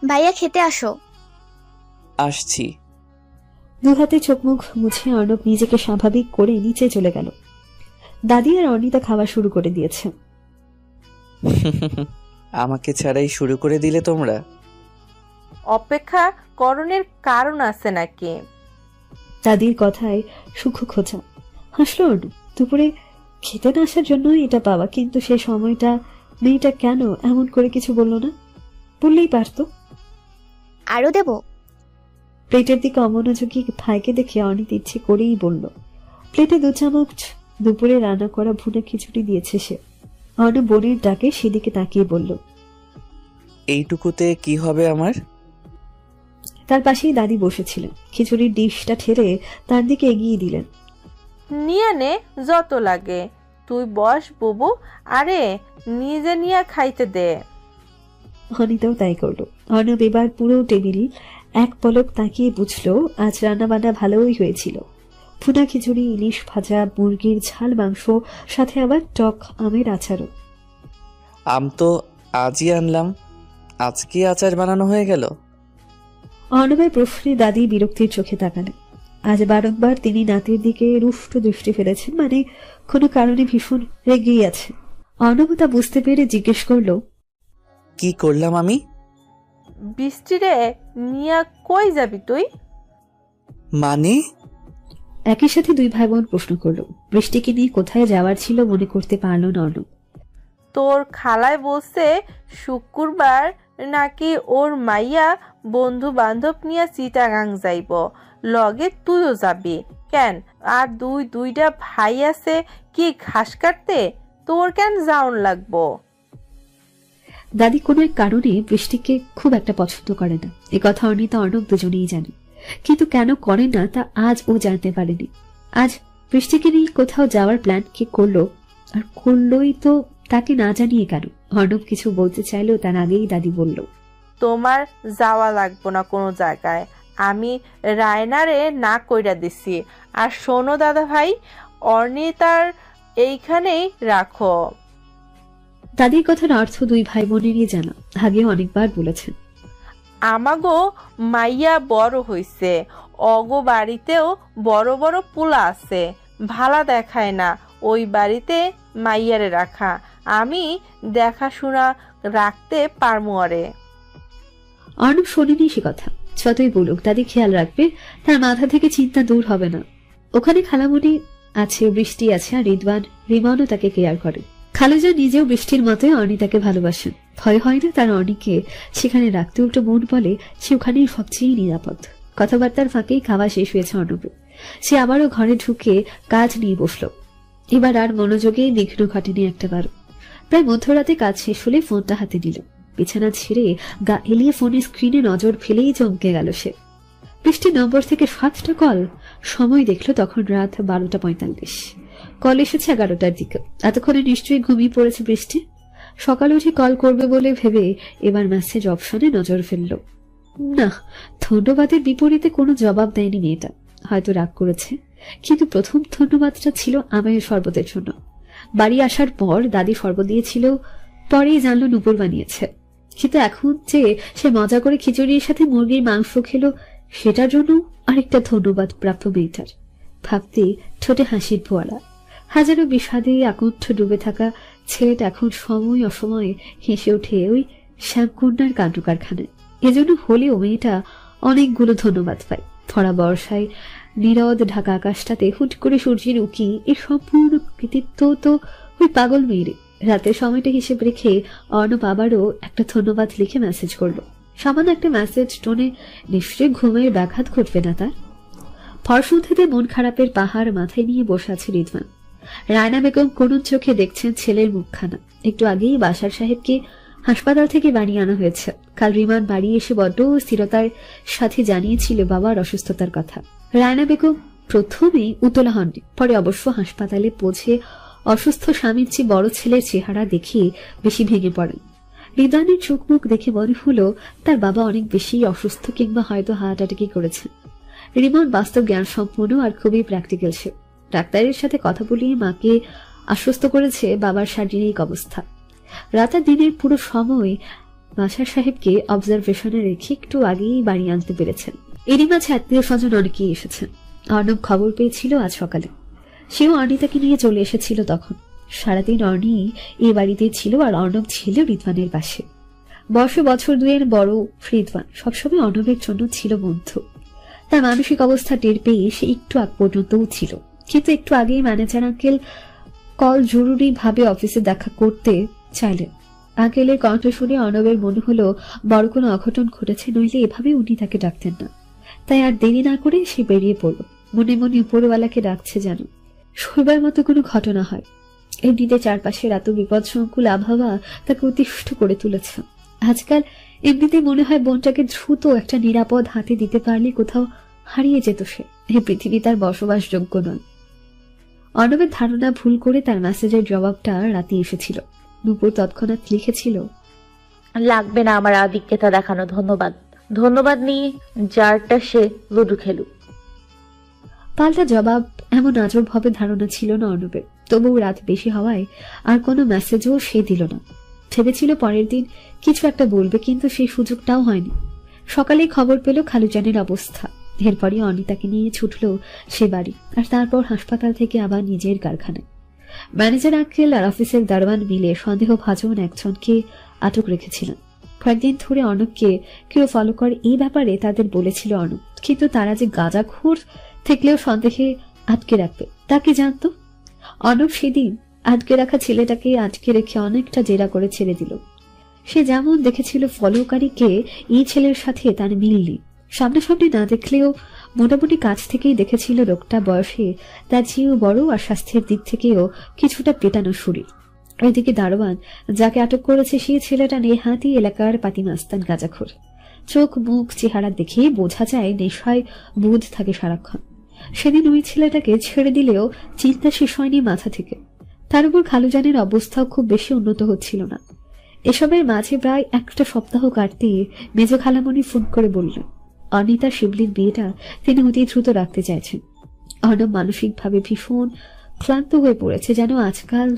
ভাইয়া খেতে আসো। আসছি। দু হাতে চোখ মুখ মুছে অর্ণব নিজেকে স্বাভাবিক করে নিচে চলে গেল। দাদি আর অর্ণিতা খাওয়া শুরু করে দিয়েছে। আমাকে ছাড়াই শুরু করে দিলে তোমরা? অপেক্ষা করণের কারণ আছে নাকি? দাদির কথায় সুখ খোঁচা। হাসলো অর্ণব। দুপুরে খেতে না আসার জন্য এটা পাওয়া, কিন্তু সেই সময়টা মেয়েটা কেন এমন করে কিছু বললো না? বললেই পারতো। আরো দেব? প্লেটের দিকে অমনোযোগী ভাইকে দেখে অনিত ইচ্ছে করেই বলল। প্লেটে 2 চামচ দুপুরে রান্না করা ভুনা খিচুড়ি দিয়েছে সে। অর্ণব বোনের ডাকে সেদিকে তাকিয়ে বলল, এইটুকুতে কি হবে আমার? তার পাশেই দাদি বসেছিলেন। খিচুড়ির ডিশটা ঠেলে তার দিকে এগিয়ে দিলেন। নিয়ে নে যত লাগে, তুই বস বুবু, আরে নিজে নিয়ে খাইতে দে। অনিতাও তাই করলো। অর্ণব এবার পুরো টেবিল এক পলক তাকিয়ে বুঝলো আজ রান্না বান্না ভালোই হয়েছিল। ভুনা খিচুড়ি, ইলিশ ভাজা, মুরগির ঝাল মাংস, সাথে আবার টক আমের আচারও। আম তো আজই আনলাম, আজকে আচার বানানো হয়ে গেল? অর্ণবের প্রশ্নে দাদি বিরক্তির চোখে তাকালেন। আজ বারংবার তিনি নাতির দিকে রুষ্ট দৃষ্টি ফেলেছেন, মানে কোনো কারণে ভীষণ রেগেই আছে। অর্ণব তা বুঝতে পেরে জিজ্ঞেস করল, কি করলাম আমি? বৃষ্টিরে নিয়া কই যাবি তুই? মানে? একই সাথে 2 ভাই বোন প্রশ্ন করল। বৃষ্টিকে নিয়ে কোথায় যাওয়ার ছিল মনে করতে পারল না অর্ণব। তোর খালায় বলছে শুক্রবার নাকি ওর মাইয়া বন্ধু বান্ধব নিয়ে চিটাগাং যাইব, লগে তুইও যাবি কেন? আর দুইটা ভাই আছে কি ঘাস কাটতে, তোর কেন যাওন লাগবো? দাদি কোনো এক কারণে বৃষ্টিকে খুব একটা পছন্দ করে না, এ কথা অর্ণিতা অর্ণব দুজনেই জানে। কিন্তু কেন করে না তা আজ ও জানতে পারেনি। আজ বৃষ্টিকে নিয়ে কোথাও যাওয়ার প্ল্যান কে করলো, আর করলোই তো তাকে না জানিয়ে কেন? অর্ণব কিছু বলতে চাইলেও তার আগেই দাদি বলল, তোমার যাওয়া লাগবো না কোনো জায়গায়, আমি রায়নারে না কইরা দিছি। আর শোনো দাদা ভাই, অর্ণিতার এইখানেই রাখো। দাদির কথার অর্থ 2 ভাই বোনেরই জানা, আগেও অনেকবার বলেছেন। আমাগো মাইয়া বড় হইছে, অগো বাড়িতেও বড় বড় পোলা আছে, ভালা দেখায় না ওই বাড়িতে মাইয়ারে রাখা। আমি দেখাশোনা রাখতে পারমু। আরে অর্ণব শোনেনি সে কথা। যতই বলুক দাদি খেয়াল রাখবে, তার মাথা থেকে চিন্তা দূর হবে না। ওখানে খালামণি আছে, বৃষ্টি আছে, আর রিমানও তাকে কেয়ার করে। খালেজা নিজেও বৃষ্টির মতোই অর্ণিতাকে ভালোবাসেন। ভয় হয় না তার অর্ণিকে সেখানে রাখতে। উল্টো মন বলে সে ওখানেই সবচেয়ে নিরাপদ। কথাবার্তার ফাঁকেই খাওয়া শেষ হয়েছে অর্ণবের। সে আবারও ঘরে ঢুকে কাজ নিয়ে বসল। এবার আর মনোযোগে বিঘ্ন ঘটেনি একটাবারও। প্রায় মধ্যরাতে কাজ শেষ হলে ফোনটা হাতে নিল। বিছানা ছেড়ে গা এলিয়ে ফোনের স্ক্রিনে নজর ফেলেই চমকে গেল সে। বৃষ্টির নম্বর থেকে 7টা কল। সময় দেখলো তখন রাত 12:45। কল এসেছে 11টার দিকে। এতক্ষণে নিশ্চয়ই ঘুমিয়ে পড়েছে বৃষ্টি। সকালে উঠে কল করবে বলে ভেবে এবার মেসেজ অপশনে নজর ফেলল। না, ধন্যবাদের বিপরীতে কোনো জবাব দেয়নি মেয়েটা। হয়তো রাগ করেছে, কিন্তু প্রথম ধন্যবাদটা ছিল আমের শরবতের জন্য। বাড়ি আসার পর দাদি শরবত দিয়েছিল, পরেই জানলো নুপুর বানিয়েছে। কিন্তু এখন যে সে মজা করে খিচুড়ির সাথে মুরগির মাংস খেলো, সেটার জন্য আরেকটা ধন্যবাদ প্রাপ্য মেয়েটার। ভাবতে ঠোঁটে হাসির ফোয়ারা। হাজারো বিষাদে আকণ্ঠ ডুবে থাকা ছেলেটা এখন সময় অসময়ে হেসে ওঠে ওই শ্যামকন্যার কাণ্ড কারখানায়। এজন্য হলেও মেয়েটা অনেকগুলো ধন্যবাদ পায়। ভরা বর্ষায় নীরদ ঢাকা আকাশটাতে হুট করে সূর্যের উকি, এই সম্পূর্ণ কৃতিত্ব তো ওই পাগল মেয়েরে। রাতের সময়টা হিসেব রেখে অর্ণব আবারও একটা ধন্যবাদ লিখে মেসেজ করলো। সামান্য একটা মেসেজ টোনে নিশ্চয়ই ঘুমের ব্যাঘাত ঘটবে না তার। ফরসুন্ধিতে মন খারাপের পাহাড় মাথায় নিয়ে বসে আছে রিদওয়ান। রায়না বেগম করুণ চোখে দেখছেন ছেলের মুখখানা। একটু আগেই বাসার সাহেবকে হাসপাতাল থেকে বানিয়ে আনা হয়েছে। কাল রিমান বাড়ি এসে বড্ড স্থিরতার সাথে জানিয়েছিল বাবার অসুস্থতার কথা। রায়না বেগম প্রথমেই উতলা হননি, পরে অবশ্য হাসপাতালে পৌঁছে অসুস্থ স্বামীর চেয়ে বড় ছেলের চেহারা দেখে বেশি ভেঙে পড়েন। রিদওয়ানের চোখ মুখ দেখে মনে হলো তার বাবা অনেক বেশি অসুস্থ, কিংবা হয়তো হার্ট অ্যাটাকই করেছেন। রিমন বাস্তব জ্ঞান সম্পূর্ণ আর খুবই প্র্যাকটিক্যাল সে। ডাক্তারের সাথে কথা বলিয়ে মাকে আশ্বস্ত করেছে বাবার শারীরিক অবস্থা। রাতের দিনের পুরো সময় মাসার সাহেবকে অবজারভেশনে রেখে একটু আগেই বাড়ি আনতে পেরেছেন। এরই মাঝে আত্মীয় স্বজন অনেকেই এসেছেন। অর্ণব খবর পেয়েছিল আজ সকালে, সেও অর্ণিতাকে নিয়ে চলে এসেছিল। তখন সারাদিন অর্ণি এই বাড়িতেই ছিল, আর অর্ণব ছিল রিদওয়ানের পাশে। বয়সে বছর দুয়ের বড় রিদওয়ান সবসময় অর্ণবের জন্য ছিল বন্ধু। তার মানসিক অবস্থা টের পেয়ে সে একটু আগ পর্যন্তও ছিল, কিন্তু একটু আগেই ম্যানেজার আঙ্কেল কল জরুরি ভাবে অফিসে দেখা করতে চাইলেন। আঙ্কেলের কণ্ঠ শুনে অর্ণবের মনে হলো বড় কোনো অঘটন ঘটেছে, নইলে এভাবে উনি তাকে ডাকতেন না। তাই আর দেরি না করে সে বেরিয়ে পড়ল। মনে মনে উপরওয়ালাকে ডাকছে যেন শৈবার মতো কোনো ঘটনা হয়। এমনিতে চারপাশের এত বিপদসংকুল আবহাওয়া তাকে অতিষ্ঠ করে তুলেছে। আজকাল এমনিতে মনে হয় বোনটাকে দ্রুত একটা নিরাপদ হাতে দিতে পারলে কোথাও হারিয়ে যেত সে। এই পৃথিবী তার বসবাসযোগ্য নয়। অর্ণবের ধারণা ভুল করে তার মেসেজের জবাবটা রাতে এসেছিল। নুপুর তৎক্ষণাৎ লিখেছিল, লাগবে না আমার আদিক্যতা দেখানো, ধন্যবাদ। ধন্যবাদ নিয়ে যারটা সে লুডু খেলুক। পাল্টা জবাব এমন আজব হবে ধারণা ছিল না অর্ণবের। তবুও রাত বেশি হওয়ায় আর কোনো মেসেজও সে দিল না। ভেবেছিল পরের দিন কিছু একটা বলবে, কিন্তু সেই সুযোগটাও হয়নি। সকালেই খবর পেল খালুজানের অবস্থা। এরপরই অনিতাকে নিয়ে ছুটল সে বাড়ি, আর তারপর হাসপাতাল থেকে আবার নিজের কারখানায়। ম্যানেজার আঙ্কেল আর অফিসের দারোয়ান মিলে সন্দেহভাজন একজনকে আটক রেখেছিলেন। কয়েকদিন ধরে অর্ণবকে কেউ ফলো করে এই ব্যাপারে তাদের বলেছিল অর্ণব, কিন্তু তারা যে গাঁজাখোর থাকলেও সন্দেহে আটকে রাখবে তা কি জানত? অর্ণব সেদিন আটকে রাখা ছেলেটাকে আটকে রেখে অনেকটা জেরা করে ছেড়ে দিল। সে যেমন দেখেছিল ফলোকারীকে, এই ছেলের সাথে তার মিল নেই। সামনাসামনি না দেখলেও মোটামুটি কাছ থেকেই দেখেছিল লোকটা বয়সে তার চেয়েও বড়, আর স্বাস্থ্যের দিক থেকেও কিছুটা পেটানো শরীর। ওইদিকে দারোয়ান যাকে আটক করেছে সেই ছেলেটা নেহাতি এলাকার পাতিমাস্তান গাঁজাখোর। চোখ মুখ চেহারা দেখে বোঝা যায় নেশায় বুধ থাকে সারাক্ষণ। সেদিন ওই ছেলেটাকে ছেড়ে দিলেও চিন্তা শেষ হয়নি মাথা থেকে। তার উপর খালুজানের অবস্থাও খুব বেশি উন্নত হচ্ছিল না। এসবের মাঝে প্রায় একটা সপ্তাহ কাটতে মেজ খালামণি ফোন করে বললেন অনিতা শিবলির বিয়েটা তিনি অতি দ্রুত রাখতে চাইছেন। অর্ণব মানসিকভাবে ভীষণ ক্লান্ত হয়ে পড়েছে, যেন আজকাল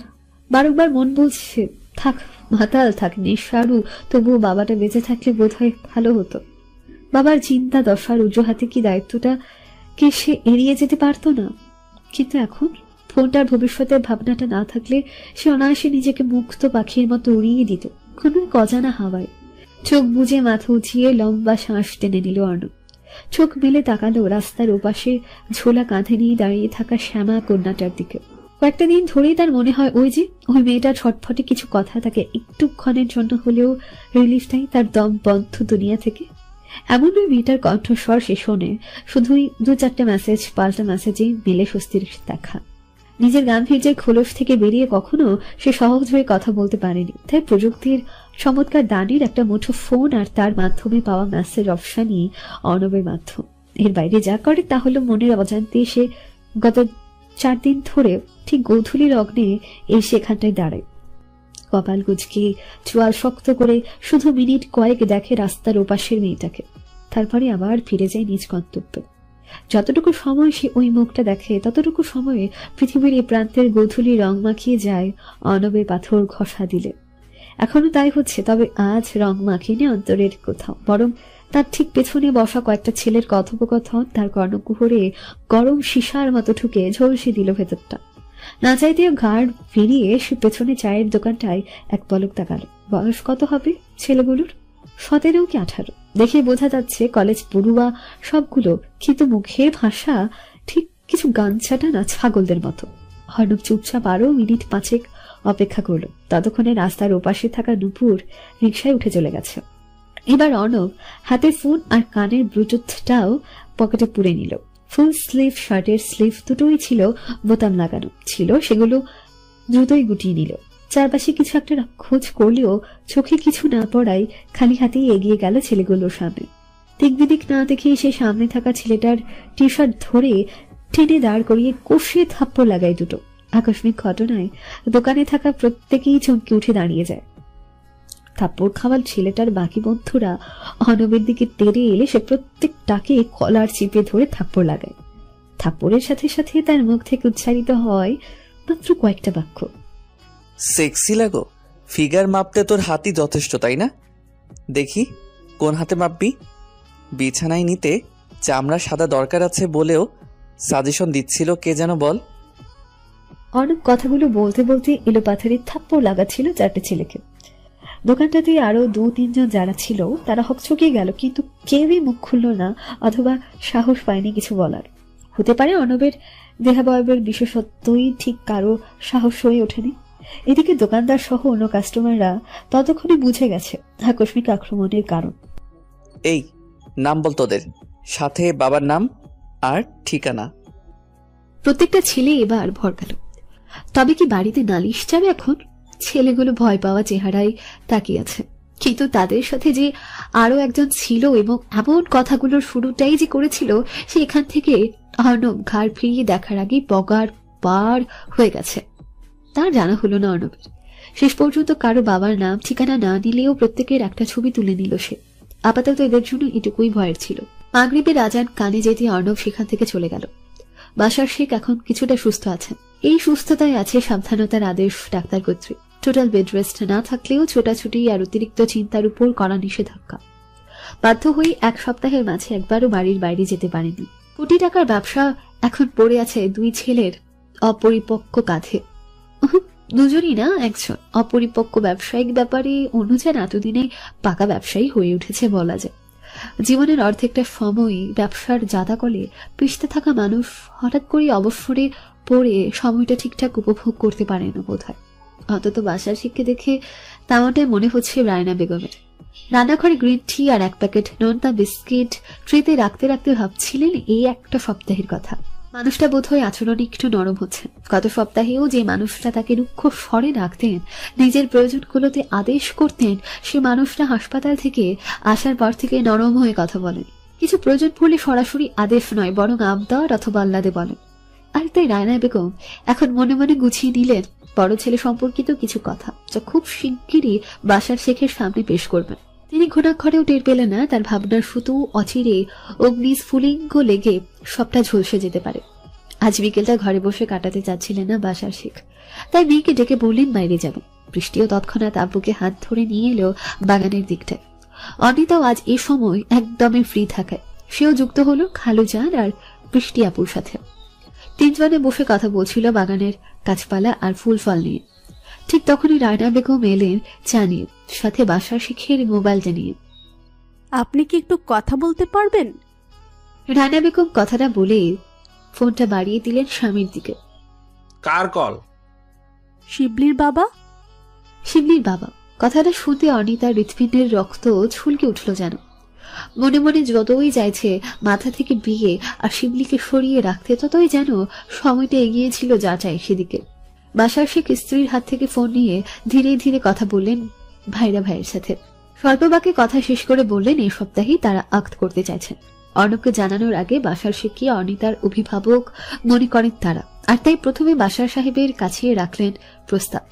বারংবার মন বলছে থাক মাতাল থাক নিঃসারু, তবুও বাবাটা বেঁচে থাকলে বোধহয় ভালো হতো। বাবার চিন্তা দশার অজুহাতে কি দায়িত্বটা কে সে এড়িয়ে যেতে পারতো না? কিন্তু এখন ফোনটার ভবিষ্যতের ভাবনাটা না থাকলে সে অনায়াসে নিজেকে মুক্ত পাখির মতো উড়িয়ে দিত কোনো এক অজানা হাওয়ায়। চোখ বুজে মাথা উঠিয়ে লম্বা শ্বাস টেনে নিল অর্ণব। চোখ মেলে তাকালো রাস্তার ওপাশে ঝোলা কাঁধে নিয়ে দাঁড়িয়ে থাকা শ্যামা কন্যাটার দিকে। কয়েকটা দিন ধরেই তার মনে হয় ওই মেয়েটার ছটফটে কিছু কথা তাকে একটুক্ষণের জন্য হলেও রিলিফ দেয় তার দম বন্ধ দুনিয়া থেকে। এমন ওই মেয়েটার কণ্ঠস্বর সে শোনে শুধুই 2-4টে মেসেজ, পাল্টা মেসেজেই মেলে স্বস্তির দেখা। নিজের গাম্ভীর্যের খোলস থেকে বেরিয়ে কখনো সে সহজ হয়ে কথা বলতে পারেনি। তাই প্রযুক্তির চমৎকার দানের একটা মুঠো ফোন আর তার মাধ্যমে পাওয়া মেসেজ অপশনই অর্ণবের মাধ্যম। এর বাইরে যা করে তা হলো মনের অজান্তে সে গত 4 দিন ধরে ঠিক গোধূলির অগ্নে এই সেখানটায় দাঁড়ায়, কপাল কুঁচকে চোয়াল শক্ত করে শুধু মিনিট কয়েক দেখে রাস্তার ওপাশের মেয়েটাকে, তারপরে আবার ফিরে যায় নিজ গন্তব্যে। যতটুকু সময় সে ওই মুখটা দেখে ততটুকু সময়ে পৃথিবীর এই প্রান্তের গোধূলি রং মাখিয়ে যায় অর্ণবের পাথর ঘষা দিলে। এখনো তাই হচ্ছে, তবে আজ রং মাখিয়ে অন্তরের কোথাও, বরং তার ঠিক পেছনে বসা কয়েকটা ছেলের কথোপকথন তার কর্ণকুহরে গরম সীসার মতো ঠুকে ঝলসে দিল ভেতরটা। না চাইতেও ঘাড় ফিরিয়ে সে পেছনে চায়ের দোকানটায় এক পলক তাকাল। বয়স কত হবে ছেলেগুলোর? 17 কি 18। দেখে বোঝা যাচ্ছে কলেজ পড়ুয়া সবগুলো, কিন্তু মুখের ভাষা ঠিক কিছু গাঞ্ছাটা না ছাগলদের মতো। অর্ণব চুপচাপ আরো মিনিট 5 অপেক্ষা করলো। ততক্ষণে রাস্তার ওপাশে থাকা নুপুর রিকশায় উঠে চলে গেছে। এবার অর্ণব হাতে ফোন আর কানের ব্লুটুথটাও পকেটে পুরে নিল। ফুল স্লিভ শার্টের স্লিভ দুটোই ছিল বোতাম লাগানো ছিল, সেগুলো দ্রুতই গুটিয়ে নিল। চারপাশে কিছু একটা খোঁজ করলেও চোখে কিছু না পড়ায় খালি হাতেই এগিয়ে গেল ছেলেগুলোর সামনে। দিক বিদিক না দেখে সে সামনে থাকা ছেলেটার টি শার্ট ধরে টেনে দাঁড় করিয়ে কষিয়ে থাপ্পড় লাগায় দুটো। আকস্মিক ঘটনায় দোকানে থাকা প্রত্যেকেই চমকে উঠে দাঁড়িয়ে যায়। থাপ্পড় খাওয়ার ছেলেটার বাকি বন্ধুরা অর্ণবের দিকে তেড়ে এলে সে প্রত্যেকটাকে কলার চিপে ধরে থাপ্পড় লাগায়। থাপ্পড়ের সাথে সাথে তার মুখ থেকে উচ্চারিত হয় মাত্র কয়েকটা বাক্য। সেক্সি লাগো, ফিগার মাপতে তোর হাতই যথেষ্ট, তাই না? দেখি কোন হাতে মাপবি। বিছানায় নিতে চামড়া সাদা দরকার আছে বলেও সাজেশন দিচ্ছিল কে যেন বল। অর্ণব কথাগুলো বলতে বলতে এলোপাথারির থাপ্পড় লাগাচ্ছিল 4টে ছেলেকে। দোকানটাতে আরো 2-3 জন যারা ছিল তারা হকচকিয়ে গেল, কিন্তু কেউই মুখ খুলল না অথবা সাহস পায়নি কিছু বলার। হতে পারে অর্ণবের দেহাবয়বের বিশেষত্বই ঠিক কারো সাহস হয়ে ওঠেনি। এদিকে দোকানদার সহ অন্য কাস্টমাররা ততক্ষণে বুঝে গেছে আকস্মিক আক্রমণের কারণ। এই নাম বল তোদের, সাথে বাবার নাম আর ঠিকানা। প্রত্যেকটা ছেলে এবার ভরকাল। তবে কি বাড়িতে নালিশ যাবে এখন? ছেলেগুলো ভয় পাওয়া চেহারায় তাকিয়ে আছে, কিন্তু তাদের সাথে যে আরো একজন ছিল এবং এমন কথাগুলোর শুরুটাই যে করেছিল সেখান থেকে অর্ণব ঘাড় ফিরিয়ে দেখার আগে বগার পার হয়ে গেছে। তার জানা হলো না অর্ণবের। শেষ পর্যন্ত কারো বাবার নাম ঠিকানা না নিলেও প্রত্যেকের একটা ছবি তুলে নিল সে। আপাতত এদের জন্য এটুকুই ভয়ের ছিল। মাগরিবের আজান কানে যেতে অর্ণব সেখান থেকে চলে গেল। বাসার শেখ এখন কিছুটা সুস্থ আছেন। এই সুস্থতায় আছে সাবধানতার আদেশ ডাক্তার কর্তৃক। টোটাল বেড রেস্ট না থাকলেও ছোটাছুটি আর অতিরিক্ত চিন্তার উপর কড়া নিষেধাজ্ঞা। বাধ্য হয়ে 1 সপ্তাহের মাঝে একবারও বাড়ির বাইরে যেতে পারেনি। কোটি টাকার ব্যবসা এখন পড়ে আছে 2 ছেলের অপরিপক্ক কাঁধে। দুজনই না, একজন অপরিপক্ক ব্যবসায়িক ব্যাপারে অনুযান এতদিনে পাকা ব্যবসায়ী হয়ে উঠেছে বলা যায়। জীবনের অর্ধেকটা সময় ব্যবসার জাদাকলে পিষতে থাকা মানুষ হঠাৎ করে অবসরে পড়ে সময়টা ঠিকঠাক উপভোগ করতে পারে না বোধহয়। অন্তত বাসার শিখকে দেখে তেমনটাই মনে হচ্ছে রায়না বেগমের। রান্নাঘরে গ্রিন টি আর 1 প্যাকেট নোনতা বিস্কিট ট্রেতে রাখতে রাখতে ভাবছিলেন এই একটা সপ্তাহের কথা। মানুষটা বোধহয় আচরণ একটু নরম হচ্ছে। গত সপ্তাহেও যে মানুষটা তাকে রুক্ষ স্বরে ডাকতেন, নিজের প্রয়োজনগুলোতে আদেশ করতেন, সে মানুষটা হাসপাতাল থেকে আসার পর থেকে নরম হয়ে কথা বলেন। কিছু প্রয়োজন পড়লে সরাসরি আদেশ নয়, বরং আবদার অথবা আল্লাদে বলেন। আর তাই রায়না বেগম এখন মনে মনে গুছিয়ে নিলেন বড় ছেলে সম্পর্কিত কিছু কথা, যা খুব শিগগিরই বাসার শেখের সামনে পেশ করবেন। তিনি ঘুণাক্ষরেও টের পেলেন না তার ভাবনার সুতো অচিরে অগ্নিস্ফুলিঙ্গ লেগে সবটা ঝলসে যেতে পারে। আজ বিকেলটা ঘরে বসে কাটাতে চাচ্ছিলেন না বাসার শেখ, তাই মেয়েকে ডেকে বললেন বাইরে যাবেন। বৃষ্টিও তৎক্ষণাৎ আব্বুকে হাত ধরে নিয়ে এলো বাগানের দিকটায়। অনিতাও আজ এ সময় একদমই ফ্রি থাকায় সেও যুক্ত হলো খালুজান আর বৃষ্টি আপুর সাথে। 3 জনে বসে কথা বলছিল বাগানের গাছপালা আর ফুল ফল নিয়ে। ঠিক তখনই রায়না বেগম এলেন চা নিয়ে, সাথে বাসার শিখের মোবাইলটা নিয়ে। আপনি কি একটু কথা বলতে পারবেন? রায়না বেগম কথাটা বলে ফোনটা বাড়িয়ে দিলেন স্বামীর দিকে। কার কল? শিবলির বাবা। শিবলির বাবা। কথাটা শুনতে অনিতার হৃৎপিণ্ডের রক্ত ছুলকে উঠল যেন। মনে মনে যতই চাইছে মাথা থেকে বিয়ে আর শিবলিকে সরিয়ে রাখতে, ততই যেন সময়টা এগিয়েছিল যা চাই সেদিকে। বাসার শেখ স্ত্রীর হাত থেকে ফোন নিয়ে ধীরে ধীরে কথা বললেন ভাইয়ের সাথে। স্বল্প বাক্যে কথা শেষ করে বললেন এই সপ্তাহেই তারা আক্ত করতে চাইছেন। অর্ণবকে জানানোর আগে বাসার শেখকে অনিতার অভিভাবক মনে করেন তারা, আর তাই প্রথমে বাসার সাহেবের কাছে রাখলেন প্রস্তাব।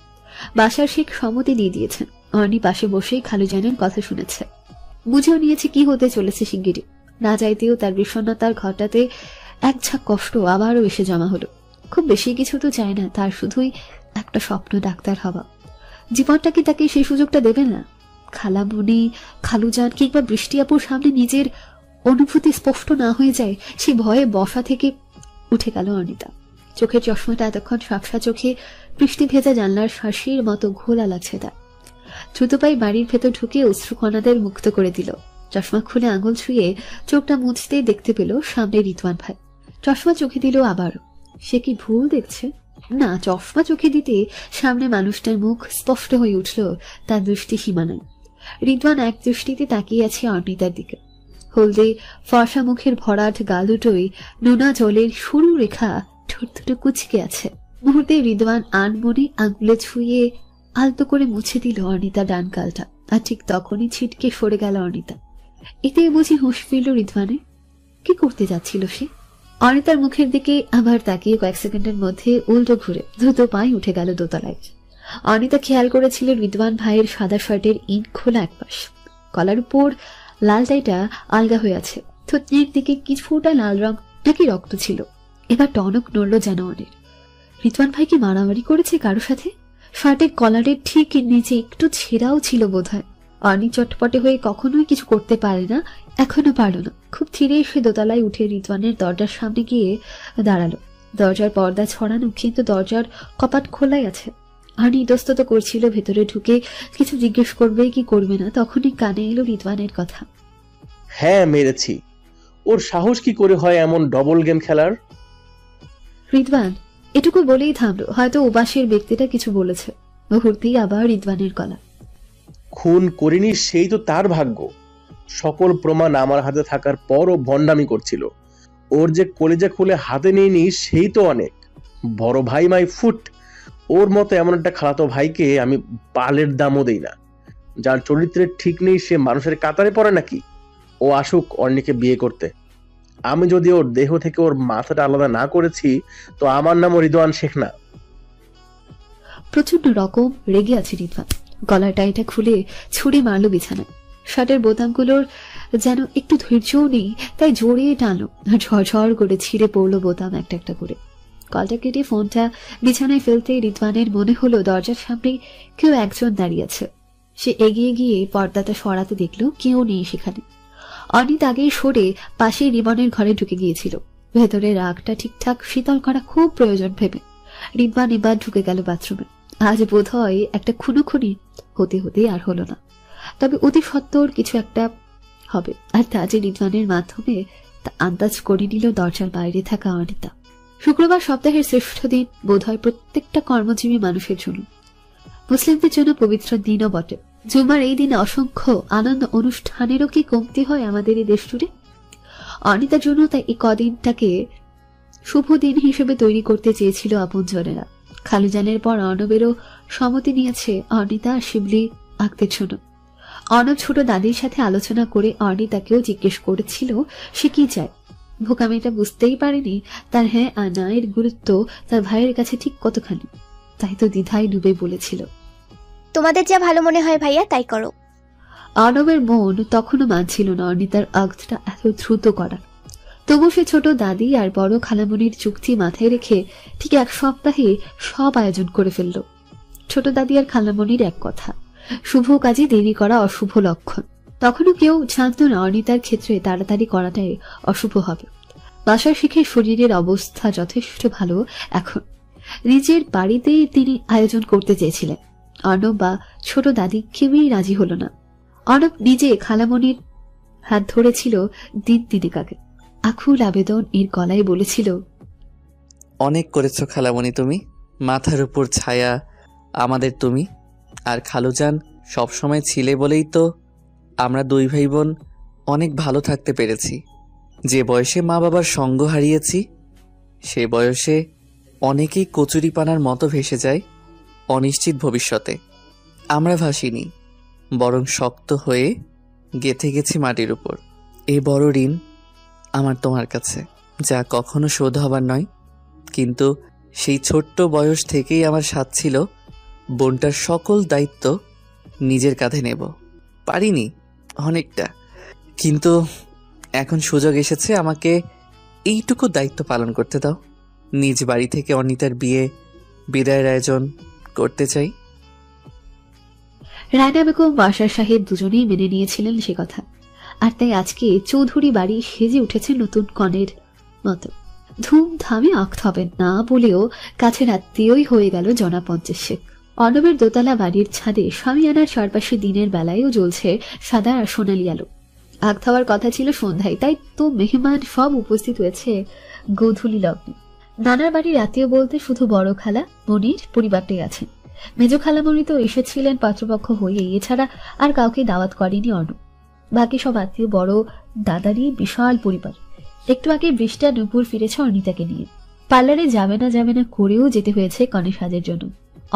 বাসার শেখ সম্মতি দিয়ে দিয়েছেন। অর্ণি পাশে বসেই খালুজানের কথা শুনেছে, বুঝেও নিয়েছে কি হতে চলেছে শিগগিরই। না চাইতেও তার বিষণ্ণতার ঘটাতে এক ঝাঁক কষ্ট আবারও এসে জমা হলো। খুব বেশি কিছু তো চায় না তার, শুধুই একটা স্বপ্ন ডাক্তার হওয়া। জীবনটা কি তাকে সেই সুযোগটা দেবে না? খালামণি, খালুজান কিংবা বৃষ্টি আপুর সামনে নিজের অনুভূতি স্পষ্ট না হয়ে যায়, সে ভয়ে বসা থেকে উঠে গেল অনিতা। চোখের চশমাটা এতক্ষণ সাপসা চোখে বৃষ্টি ভেজা জানলার শাঁসির মতো ঘোলা লাগছে তার। দ্রুত পায়ে বাড়ির ভেতর ঢুকে অশ্রুকণাদের মুক্ত করে দিল। চশমা খুলে আঙুল ছুঁয়ে চোখটা মুছতেই দেখতে পেল সামনে রিতওয়ান ভাই। চশমা চোখে দিল আবারও। সে কি ভুল দেখছে? না, চশমা চোখে দিতে সামনে মানুষটার মুখ স্পষ্ট হয়ে উঠল তার দৃষ্টি সীমানায়। রিতওয়ান এক দৃষ্টিতে তাকিয়ে আছে অর্ণিতার দিকে। হলদে ফর্সা মুখের ভরাট গাল দুটোই নোনা জলের সরু রেখা ঠোঁট দুটো কুচকে আছে। মুহূর্তে রিদওয়ান আনমনে আঙুলে ছুঁয়ে আলতো করে মুছে দিল অর্ণিতা ডান গালটা, আর ঠিক তখনই ছিটকে সরে গেল অর্ণিতা। এতে বুঝি হুঁশ ফিরল রিদওয়ানের। কি করতে যাচ্ছিল সে? অনিতার মুখের দিকে আবার তাকিয়ে কয়েক সেকেন্ডের মধ্যে উল্টো ঘুরে দ্রুত পায়ে উঠে গেল দোতলায়। অনিতা খেয়াল করেছিল রিদওয়ান ভাইয়ের সাদা শার্টের ইন খোলা একপাশ, কলার উপর লাল টাইটা আলগা হয়ে আছে। থুতনির দিকে কিছুটা লাল রং নাকি রক্ত ছিল। এবার টনক নড়ল যেন অনেক। রিদওয়ান ভাই কি মারামারি করেছে কারো সাথে? শার্টের কলারের ঠিক নিচে একটু ছেঁড়াও ছিল বোধহয়। অনি চটপটে হয়ে কখনোই কিছু করতে পারে না, এখনো পারল না। খুব ধীরে সে দোতলায় উঠে রিদওয়ানের দরজার সামনে গিয়ে দাঁড়ালো। দরজার পর্দা ছড়ানো, কিন্তু দরজার কপাট খোলাই আছে। অনি ইতস্তত করছিল ভেতরে ঢুকে কিছু জিজ্ঞেস করবে কি করবে না, তখনই কানে এলো রিদওয়ানের কথা। হ্যাঁ মেরেছি। ওর সাহস কি করে হয় এমন ডবল গেম খেলার? রিদওয়ান এটুকু বলেই থামলো। হয়তো উবাসের ব্যক্তিটা কিছু বলেছে। মুহূর্তেই আবার রিদওয়ানের গলা। খুন করিনি সেই তো তার ভাগ্য। সকল প্রমাণ আমার হাতে থাকার পর ও ভণ্ডামি করছিল। ওর যে কলেজা খুলে হাতে নিইনি সেই তো অনেক। বড় ভাই মাই ফুট। ওর মতো এমন একটা খালাতো ভাইকে আমি পালের দামও দেই না। যার চরিত্রের ঠিক নেই সে মানুষের কাতারে পড়ে নাকি? ও আসুক অর্ণিকে বিয়ে করতে। আমি যদি ওর দেহ থেকে ওর মাথাটা আলাদা না করেছি তো আমার নামও রিদওয়ান শেখ না। প্রচন্ড রকম রেগে আছে রিদওয়ান। গলার টাইটা খুলে ছুঁড়ে মারলো বিছানায়। শার্টের বোতামগুলোর যেন একটু ধৈর্যও নেই, তাই জড়িয়ে টানলো। ঝরঝর করে ছিঁড়ে পড়লো বোতাম একটা একটা করে। কলটা কেটে ফোনটা বিছানায় ফেলতে রিদওয়ানের মনে হলো দরজার সামনে কেউ একজন দাঁড়িয়ে আছে। সে এগিয়ে গিয়ে পর্দাটা সরাতে দেখলো কেউ নেই সেখানে। অনিত আগেই সরে পাশে রিমনের ঘরে ঢুকে গিয়েছিল। ভেতরে রাগটা ঠিকঠাক শীতল করা খুব প্রয়োজন ভেবে রিদওয়ান এবার ঢুকে গেল বাথরুমে। আজ বোধ হয় একটা খুনোখুনি হতে হতে আর হলো না, তবে অতি সত্বর কিছু একটা হবে। আর তা যে রিদওয়ানের মাধ্যমে তা আন্দাজ করে নিল দরজার বাইরে থাকা অনিতা। শুক্রবার সপ্তাহের শ্রেষ্ঠ দিন বোধ হয় প্রত্যেকটা কর্মজীবী মানুষের জন্য, মুসলিমদের জন্য পবিত্র দিনও বটে। জুমার এই দিনে অসংখ্য আনন্দ অনুষ্ঠানেরও কি কমতি হয় আমাদের এই দেশ জুড়ে? অনিতার জন্য তাই এই কদিনটাকে শুভ দিন হিসেবে তৈরি করতে চেয়েছিল আপনজনেরা। খালুজানের পর অর্ণবেরও সম্মতি নিয়েছে অর্ণিতা আর শিবলি আঁকতে জন্য। অর্ণব ছোট দাদির সাথে আলোচনা করে অর্ণিতাকেও জিজ্ঞেস করেছিল সে কি চায়। ভোকামিটা বুঝতেই পারেনি তার হ্যাঁ আর না এর গুরুত্ব তার ভাইয়ের কাছে ঠিক কতখানি। তাই তো দ্বিধায় ডুবে বলেছিল, তোমাদের যা ভালো মনে হয় ভাইয়া তাই করো। অর্ণবের মন তখনও মানছিল না অর্ণিতার আগ্রহটা এত দ্রুত করার। তবু সে ছোট দাদি আর বড় খালামণির চুক্তি মাথায় রেখে ঠিক এক সপ্তাহে সব আয়োজন করে ফেলল। ছোট দাদি আর খালামণির এক কথা, শুভ কাজে দেরি করা অশুভ লক্ষণ। তখনও কেউ জানত না অর্ণিতার ক্ষেত্রে তাড়াতাড়ি করাটাই অশুভ হবে। বাসার শিখে শরীরের অবস্থা যথেষ্ট ভালো এখন। নিজের বাড়িতেই তিনি আয়োজন করতে চেয়েছিলেন। অর্ণব বা ছোট দাদি কেউই রাজি হলো না। অর্ণব নিজে খালামণির হাত ধরেছিল দিন তিনেক আগে। আকুল আবেদন এর গলায় বলেছিল, অনেক করেছো খালামণি তুমি। মাথার উপর ছায়া আমাদের তুমি। আর খালুজান সবসময় ছিলে বলেই তো আমরা দুই ভাই বোন অনেক ভালো থাকতে পেরেছি। যে বয়সে মা বাবার সঙ্গ হারিয়েছি সে বয়সে অনেকেই কচুরিপানার মতো ভেসে যায় অনিশ্চিত ভবিষ্যতে। আমরা ভাসিনি, বরং শক্ত হয়ে গেঁথে গেছি মাটির উপর। এই বড় ঋণ আমার তোমার কাছে, যা কখনো শোধ হবার নয়। কিন্তু সেই ছোট্ট বয়স থেকেই আমার স্বাদ ছিল বোনটার সকল দায়িত্ব নিজের কাঁধে নেব। পারিনি অনেকটা, কিন্তু এখন সুযোগ এসেছে আমাকে এইটুকু দায়িত্ব পালন করতে দাও। নিজ বাড়ি থেকে অনিতার বিদায়ের আয়োজন করতে চাই। রায়না বেগম বাসার সাহেব দুজনেই মেনে নিয়েছিলেন সে কথা। আর তাই আজকে চৌধুরী বাড়ি সেজে উঠেছে নতুন কনের মতো। ধুমধামে আঁকতে হবে না বলেও কাছের আত্মীয়ই হয়ে গেল জনা 50 শেখ। অর্ণবের দোতলা বাড়ির ছাদে শামিয়ানার চারপাশে দিনের বেলায়ও জ্বলছে সাদা আর সোনালি আলো। আগ থাওয়ার কথা ছিল সন্ধ্যায়, তাই তো মেহমান সব উপস্থিত হয়েছে গোধূলি লগ্নে। নানার বাড়ির আত্মীয় বলতে শুধু বড় খালা মনির পরিবারটাই আছেন। মেজ খালামণি তো এসেছিলেন পাত্রপক্ষ হয়ে, এছাড়া আর কাউকে দাওয়াত করেনি অর্ণব। বাকি সব আত্মীয় বড় দাদারই বিশাল পরিবার। একটু আগে বৃষ্টি আর নুপুর ফিরেছে অর্ণিতাকে নিয়ে। পার্লারে যাবে না করেও যেতে হয়েছে কনে সাজের জন্য।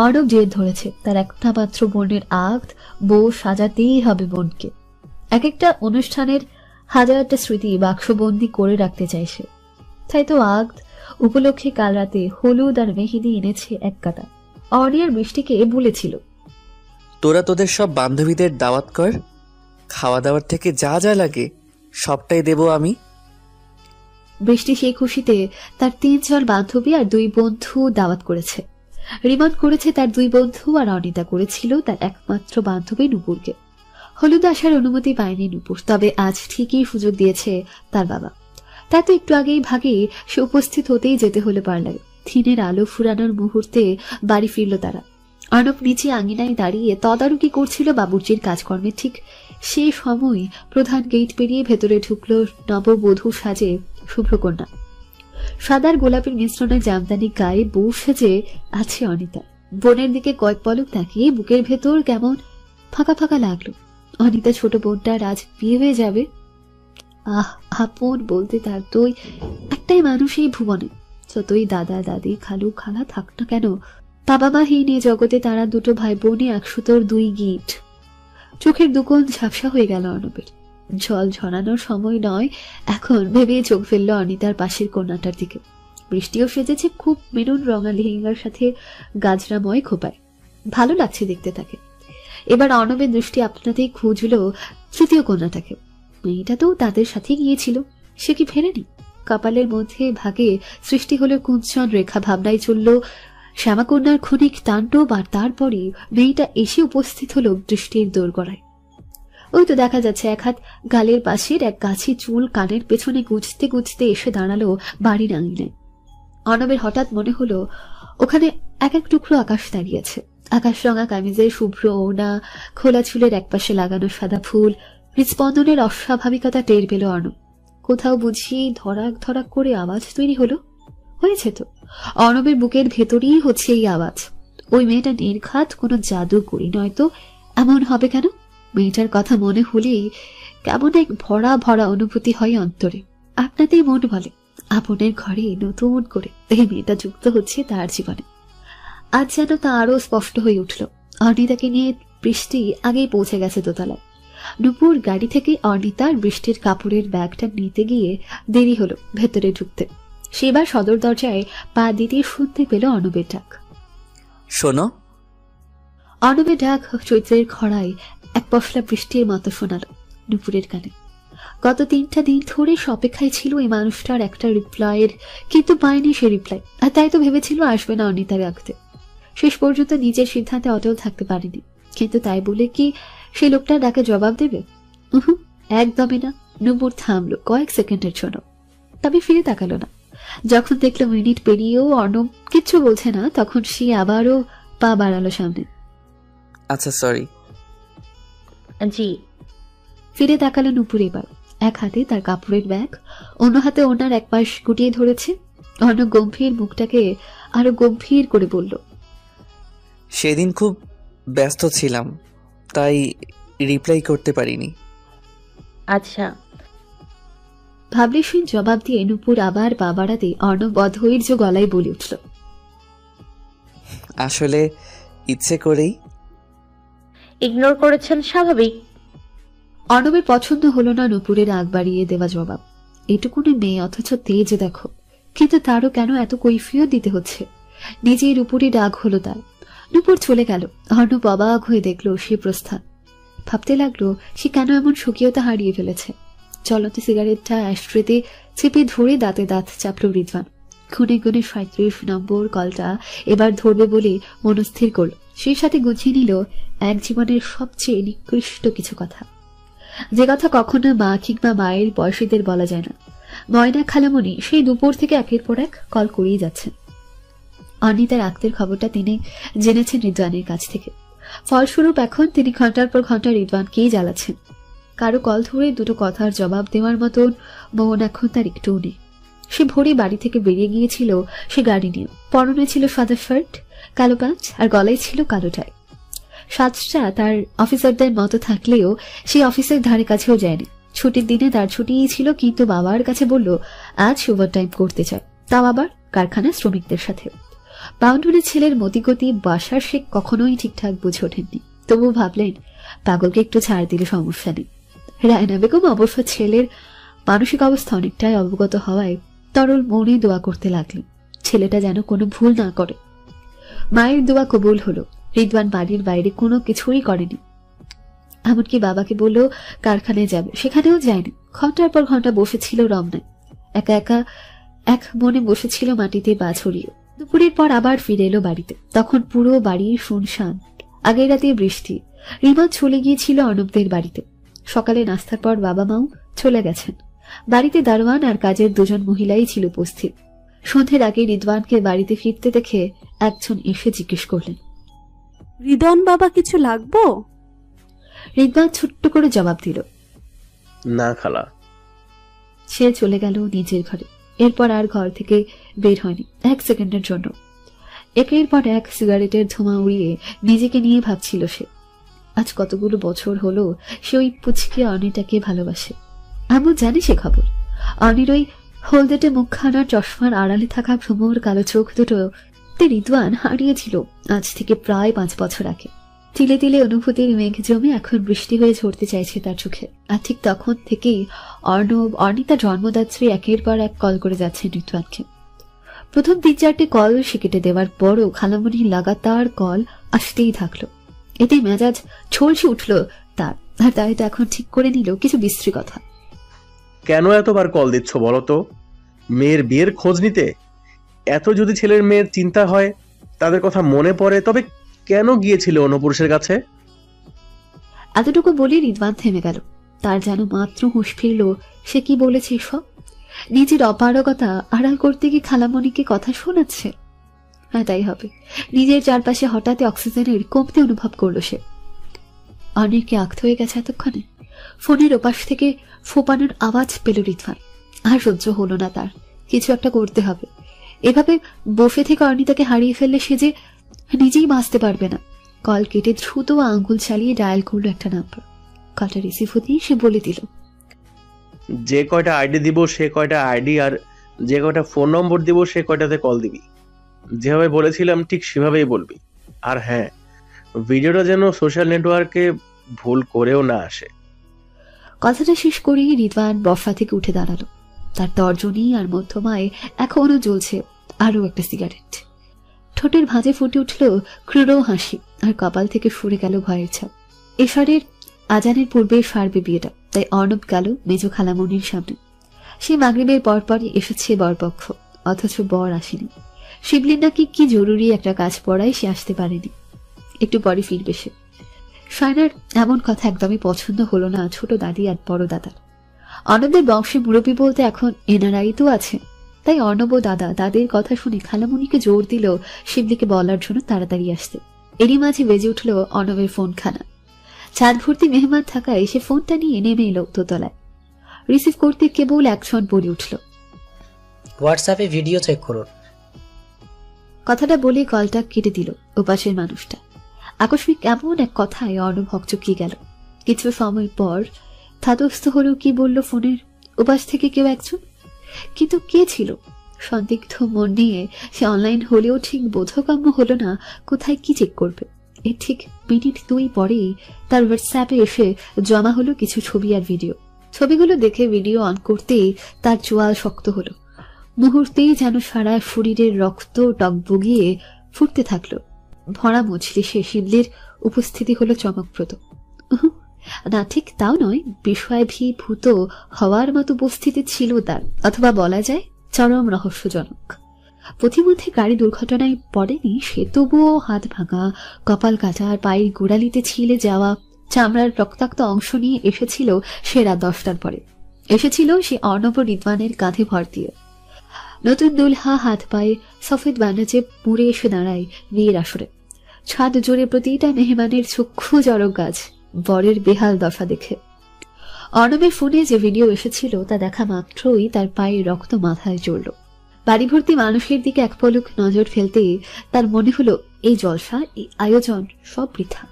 অর্ণব জেদ ধরেছে তার একটা মাত্র বোনের আক্ত বউ সাজাতেই হবে বোনকে। এক একটা অনুষ্ঠানের হাজারটা স্মৃতি বাক্সবন্দি করে রাখতে চাইছে। তাই তো আক্ত উপলক্ষে কাল রাতে হলুদ আর মেহেদি এনেছে এক কাটা। অর্ণিয়ার বৃষ্টিকে বলেছিল, তোরা তোদের সব বান্ধবীদের দাওয়াত কর, খাওয়া দাওয়ার থেকে যা যা লাগে সবটাই দেব আমি। বৃষ্টি সেই খুশিতে তার 3-4 বান্ধবী আর 2 বন্ধু দাওয়াত করেছে। রিমন করেছে তার 2 বন্ধু আর অনিতা করেছিল তার একমাত্র বান্ধবী নুপুরকে। হলুদ আসার অনুমতি পায়নি নূপুর, তবে আজ ঠিকই সুযোগ দিয়েছে তার বাবা। তা তো একটু আগেই ভাগে সে উপস্থিত হতেই যেতে হলো পার্লারে। দিনের আলো ফুরানোর মুহূর্তে বাড়ি ফিরল তারা। অর্ণব নিচে আঙিনায় দাঁড়িয়ে তদারকি করছিল বাবুর্চির কাজকর্মে। ঠিক সে সময় প্রধান গেট পেরিয়ে ভেতরে ঢুকল নববধূ সাজে শুভ্রকন্যা। সাদার গোলাপের মিশ্রণে জামদানি গায়ে বউ সেজে আছে অনিতা। বোনের দিকে কয়েক পলক তাকিয়ে বুকের ভেতর কেমন ফাঁকা ফাঁকা লাগলো। অনিতা ছোট বোনটার আজ বিয়ে হয়ে যাবে। আপন বলতে তার তো একটাই মানুষ এই ভুবনে। যতই দাদা দাদি খালু খালা থাক না কেন, বাবা মা হীন এ জগতে তারা দুটো ভাই বোনই 102 গিট। চোখের দুকোণ ঝাপসা হয়ে গেল অর্ণবের। জল ঝরানোর সময় নয় এখন ভেবে চোখ ফেললো অনিতার পাশের কন্যাটার দিকে। বৃষ্টিও সেজেছে খুব মেরুন রঙা লেহেঙ্গার সাথে গাজরাময় খোপায়। ভালো লাগছে দেখতে তাকে। এবার অর্ণবের দৃষ্টি আপনাতেই খুঁজলো তৃতীয় কন্যাটাকে। মেয়েটা তো তাদের সাথে গিয়েছিল, সে কি ফেরেনি? কপালের মধ্যে ভাগে সৃষ্টি হলো কুঞ্চন রেখা। ভাবনায় চলল শ্যামাকন্যার ক্ষণিক তাণ্ডব, আর তারপরে মেয়েটা এসে উপস্থিত হলো দৃষ্টির দোরগড়ায়। ওই তো দেখা যাচ্ছে এক হাত গালের পাশের এক গাছি চুল কানের পেছনে গুজতে গুজতে এসে দাঁড়ালো বাড়ির আঙিনায়। অর্ণবের হঠাৎ মনে হলো ওখানে এক এক টুকরো আকাশ দাঁড়িয়েছে। আকাশ রঙা কামিজের শুভ্র ওড়না, খোলা চুলের একপাশে লাগানো সাদা ফুল। হৃৎস্পন্দনের অস্বাভাবিকতা টের পেল অর্ণব। কোথাও বুঝি ধরাক ধরাক করে আওয়াজ তৈরি হলো। হয়েছে তো, অর্ণবের বুকের ভেতরেই হচ্ছে এই আওয়াজ। ওই মেয়েটা নির্ঘাত কোনো জাদু করি, নয়তো এমন হবে কেন? মেয়েটার কথা মনে হলেই কেমন এক ভরা ভরা অনুভূতি হয় অন্তরে। আপনাতেই মন বলে আপনের ঘরে নতুন করে এই মেয়েটা যুক্ত হচ্ছে তার জীবনে। আজ যেন তা আরো স্পষ্ট হয়ে উঠল। অর্ণিতাকে নিয়ে বৃষ্টি আগেই পৌঁছে গেছে দোতলায়। নূপুর গাড়ি থেকে অর্ণিতার বৃষ্টির কাপড়ের ব্যাগটা নিতে গিয়ে দেরি হলো ভেতরে ঢুকতে। সেবার সদর দরজায় পা দিতে শুনতে পেল অর্ণবের ডাক। শোনো। অর্ণবের ডাক চৈত্রের খরায় এক পশলা বৃষ্টির মতো শোনাল নূপুরের কানে। গত 3টা দিন ধরে সে অপেক্ষায় ছিল এই মানুষটার একটা রিপ্লাইয়ের, কিন্তু পায়নি সে রিপ্লাই। আর তাই তো ভেবেছিল আসবে না অর্ণিতার রাখতে। শেষ পর্যন্ত নিজের সিদ্ধান্তে অটল থাকতে পারেনি। কিন্তু তাই বলে কি সে লোকটার ডাকে জবাব দেবে? একদমই না। নূপুর থামলো কয়েক সেকেন্ডের জন্য, তবে ফিরে তাকালো না। যখন দেখলো মিনিট পেরিয়েও অর্ণব কিচ্ছু বলছে না, তখন সে আবারও পা বাড়ালো সামনে। আচ্ছা সরি। জি। ফিরে তাকালো নূপুর এবার। এক হাতে তার কাপড়ের ব্যাগ, অন্য হাতে ওনার এক পাশ গুটিয়ে ধরেছে। অর্ণব গম্ভীর মুখটাকে আরো গম্ভীর করে বলল, সেদিন খুব ব্যস্ত ছিলাম, তাই রিপ্লাই করতে পারিনি। আচ্ছা। ভাবলেশীন জবাব দিয়ে নূপুর আবার পা বাড়াতে অর্ণব অধৈর্য গলায় বলে উঠল, আসলে ইচ্ছে করেই। ইগনোর করেছেন স্বাভাবিক। অর্ণবের পছন্দ হলো না নূপুরের আগ বাড়িয়ে দেওয়া জবাব। এটুকুনি মেয়ে, অথচ তেজ দেখো। কিন্তু তারও কেন এত কৈফিয়ত দিতে হচ্ছে? নিজের উপরে রাগ হলো তার। নূপুর চলে গেল। অর্ণব অবাক হয়ে দেখলো সে প্রস্থান। ভাবতে লাগলো সে কেন এমন স্বকীয়তা হারিয়ে ফেলেছে। চলন্ত সিগারেটটা অ্যাশট্রেতে চেপে ধরে দাঁতে দাঁত চাপল রিদওয়ান। খুনে গুনে 37 নম্বর কলটা এবার ধরবে বলে মনস্থির করল। সেই সাথে গুছিয়ে নিল এক জীবনের সবচেয়ে নিকৃষ্ট কিছু কথা, যে কথা কখনো মা কিংবা মায়ের বয়সীদের বলা যায় না। ময়না খালামণি সেই দুপুর থেকে একের পর এক কল করেই যাচ্ছেন। অর্ণিতার আক্তের খবরটা তিনি জেনেছেন রিদওয়ানের কাছ থেকে। ফলস্বরূপ এখন তিনি ঘন্টার পর ঘন্টা রিদওয়ানকেই জ্বালাচ্ছেন। কারো কল ধরে দুটো কথার জবাব দেওয়ার মতন মন এখন তার একটুও নেই। সে ভোরে বাড়ি থেকে বেরিয়ে গিয়েছিল সে গাড়ি নিয়ে। পরনে ছিল সাদা শার্ট, কালো প্যান্ট আর গলায় ছিল কালো টাই। সাজটা তার অফিসারদের মতো থাকলেও সে অফিসের ধারে কাছেও যায়নি। ছুটির দিনে তার ছুটিই ছিল, কিন্তু বাবার কাছে বলল আজ ওভারটাইম করতে চায়, তাও আবার কারখানা শ্রমিকদের সাথে। বাউন্ডুরি ছেলের মতিগতি বাসার সে কখনোই ঠিকঠাক বুঝে ওঠেননি। তবু ভাবলেন পাগলকে একটু ছাড় দিলে সমস্যা নেই। রায়না বেগম অবশ্য ছেলের মানসিক অবস্থা অনেকটাই অবগত হওয়ায় তরল মনে দোয়া করতে লাগলেন ছেলেটা যেন কোনো ভুল না করে। মায়ের দোয়া কবুল হলো। রিদওয়ান বাড়ির বাইরে কোনো কিছুই করেনি। এমনকি বাবাকে বলল কারখানায় যাবে, সেখানেও যায়নি। ঘন্টার পর ঘন্টা বসেছিল রমনায়, একা একা এক মনে বসেছিল মাটিতে পা ছড়িয়ে। দুপুরের পর আবার ফিরে এলো বাড়িতে। তখন পুরো বাড়ি শুনশান, আগের রাতে বৃষ্টি। রিমান চলে গিয়েছিল অর্ণবদের বাড়িতে। সকালে নাস্তার পর বাবা মাও চলে গেছেন। বাড়িতে দারোয়ান আর কাজের দুজন মহিলাই ছিল উপস্থিত। সন্ধ্যের আগে রিদওয়ানকে বাড়িতে ফিরতে দেখে একজন এসে জিজ্ঞেস করলেন, রিদন বাবা কিছু লাগবো? রিদওয়ান ছোট্ট করে জবাব দিল। না খালা। সে চলে গেল নিজের ঘরে। এরপর আর ঘর থেকে বের হয়নি এক সেকেন্ডের জন্য। একের পর এক সিগারেটের ধোঁয়া উড়িয়ে নিজেকে নিয়ে ভাবছিল সে। আজ কতগুলো বছর হলো সে ওই পুচকে অনিটাকে ভালোবাসে। এমন জানি সে খবর। অনির ওই হলদেটে মুখখানার চশমার আড়ালে থাকা ভ্রমর কালো চোখ দুটো রিদওয়ান হারিয়েছিল আজ থেকে প্রায় 5 বছর আগে। তিলে তিলে অনুভূতির মেঘ জমে এখন বৃষ্টি হয়ে ঝরতে চাইছে তার চোখে। আর ঠিক তখন থেকেই অর্ণব, অর্ণিতা জন্মদাত্রী একের পর এক কল করে যাচ্ছে রিদওয়ানকে। প্রথম 3-4টে কল সে কেটে দেওয়ার পরও খালামণির লাগাতার কল আসতেই থাকলো। এতে মেজাজ ছলসে উঠল তার। আর তাই তো এখন ঠিক করে নিল কিছু বিশ্রী কথা। কেন এতবার কল দিচ্ছ বলো তো? মেয়ের বিয়ের খোঁজ নিতে? এত যদি ছেলের মেয়ের চিন্তা হয়, তাদের কথা মনে পড়ে, তবে কেন গিয়েছিল অন্য পুরুষের কাছে? এতটুকু বলে রিদওয়ান থেমে গেল। তার যেন মাত্র হুঁশ ফিরল সে কি বলেছে সব। নিজের অপারগতা আড়াল করতে গিয়ে খালামণিকে কথা শোনাচ্ছে। হ্যাঁ, তাই হবে। নিজের চারপাশে হঠাৎ অক্সিজেনের কমতে অনুভব করলো সে। অনেকে আক্ত হয়ে গেছে এতক্ষণে। ফোনের ওপাশ থেকে ফোপানোর আওয়াজ পেল রিদওয়ান। আর সহ্য হলো না তার। কিছু একটা করতে হবে। এভাবে বসে থেকে অর্ণিতাকে হারিয়ে ফেললে সে যে নিজেই বাঁচতে পারবে না। কল কেটে দ্রুত আঙ্গুল চালিয়ে ডায়াল করলো একটা নাম্বার। কলটা রিসিভ হতেই সে বলে দিল, যে কয়টা আইডি দিব সে কয়টা আইডি আর যে কয়টা ফোন নম্বর দিব সে কয়টাতে কল দিবি। যেভাবে বলেছিলাম ঠিক সেভাবেই বলবি। আর হ্যাঁ, ভিডিওটা যেন সোশ্যাল নেটওয়ার্কে ভুল করেও না আসে। কথাটা শেষ করেই রিদওয়ান বসা থেকে উঠে দাঁড়ালো। তার তর্জনী আর মধ্যমায় এখনো জ্বলছে আরো একটা সিগারেট। ঠোঁটের ভাঁজে ফুটে উঠল ক্রুর হাসি, আর কপাল থেকে সরে গেল ভয়ের ছাপ। এশারের আজানের পূর্বে সারবে বিয়েটা, তাই অর্ণব গেল মেজ খালামণির সামনে। সে মাগরিবের পরপরই এসেছে বরপক্ষ, অথচ বর আসেনি। শিবলির নাকি কি জরুরি একটা কাজ পড়ায় সে আসতে পারেনি। একটু পরে ফিরবে সে। সায়নার এমন কথা একদমই পছন্দ হলো না ছোট দাদি আর বড় দাদার। অর্ণবদের বংশে মুরব্বী বলতে এখন এনারাই তো আছে। তাই অর্ণব ও দাদা দাদির কথা শুনে খালামণিকে জোর দিল শিবলিকে বলার জন্য তাড়াতাড়ি আসতে। এরই মাঝে বেজে উঠল অর্ণবের ফোনখানা। চাঁদ ভর্তি মেহমান থাকায় সে ফোনটা নিয়ে নেমে এলো দোতলায়। রিসিভ করতে কেবল একজন বলে উঠল, হোয়াটসঅ্যাপে ভিডিও চেক করুন। কথাটা বলে কলটা কেটে দিল ওপাশের মানুষটা। আকস্মিক এমন এক কথায় অর্ণব হকচকিয়ে গেল। কিছু সময় পর ধাতস্থ হলো কি বলল ফোনের ওপাশ থেকে কেউ একজন। কিন্তু কে ছিল? সন্দিগ্ধ মন নিয়ে সে অনলাইন হলেও ঠিক বোধগম্য হলো না কোথায় কি চেক করবে। এর ঠিক মিনিট 2 পরেই তার হোয়াটসঅ্যাপে এসে জমা হলো কিছু ছবি আর ভিডিও। ছবিগুলো দেখে ভিডিও অন করতেই তার চোয়াল শক্ত হলো। মুহূর্তেই যেন সারা শরীরের রক্ত টকবগিয়ে ফুটতে থাকলো। ভরা মজলিসে শিবলির উপস্থিতি হলো চমকপ্রদ। না, ঠিক তাও নয়, বিষয়ভীভূত হওয়ার মতো উপস্থিতি ছিল তার, অথবা বলা যায় চরম রহস্যজনক। পথিমধ্যে গাড়ি দুর্ঘটনায় পড়েনি সে, তবুও হাত ভাঙা, কপাল কাটা আর পায়ের গোড়ালিতে ছিলে যাওয়া চামড়ার রক্তাক্ত অংশ নিয়ে এসেছিল সে রাত 10টার পরে। এসেছিল সে অর্ণব রিদওয়ানের কাঁধে ভর দিয়ে। নতুন দুলহা হাত পায়ে সফেদ ব্যান্ডেজে পুড়ে এসে দাঁড়ায় বিয়ের আসরে। ছাদ জুড়ে প্রতিটা মেহমানের চক্ষু জড়ক গাছ বরের বেহাল দশা দেখে। অর্ণবের ফোনে যে ভিডিও এসেছিল তা দেখা মাত্রই তার পায়ের রক্ত মাথায় চড়ল। বাড়ি ভর্তি মানুষের দিকে এক পলক নজর ফেলতেই তার মনে হলো এই জলসা, এই আয়োজন সব বৃথা।